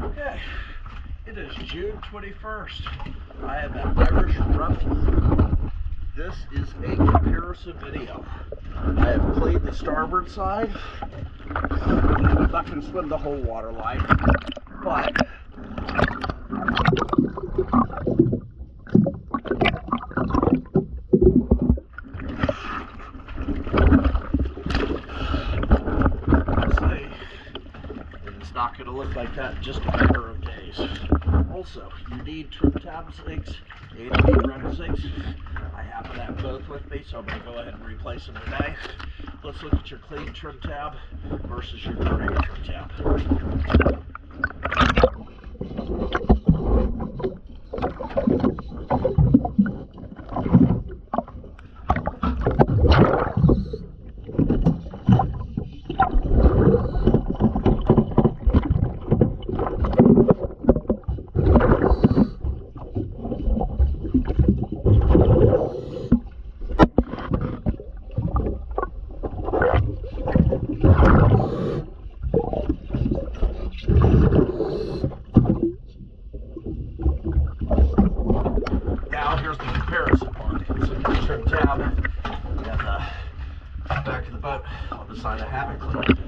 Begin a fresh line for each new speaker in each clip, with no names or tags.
Okay, it is June 21st. I am at Irish Roughly. This is a comparison video. I have cleaned the starboard side. I'm not going to swim the whole water line, but not going to look like that in just a matter of days. Also, you need trim tab zigs, 808 rubber zigs. I happen to have both with me, so I'm going to go ahead and replace them today. Let's look at your clean trim tab versus your dirty trim tab. Now here's the comparison part. So your trim tab and the back of the boat on the side I haven't cleaned.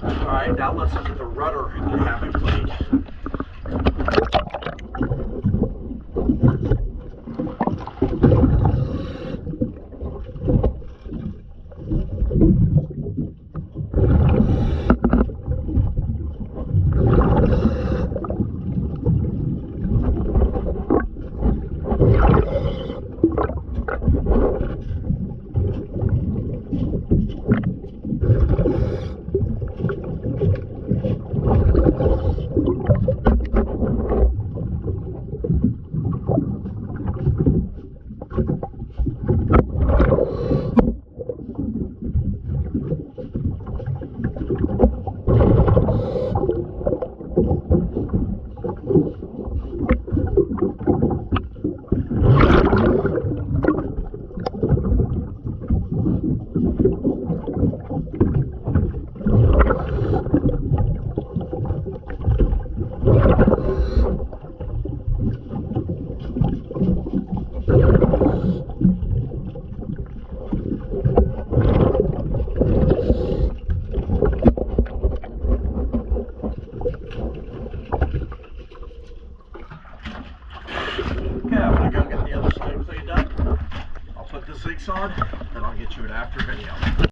Alright, now let's look at the rudder I haven't cleaned. Yeah, I'm going to go get the other side cleaned up. I'll put the zigs on, then I'll get you an after video.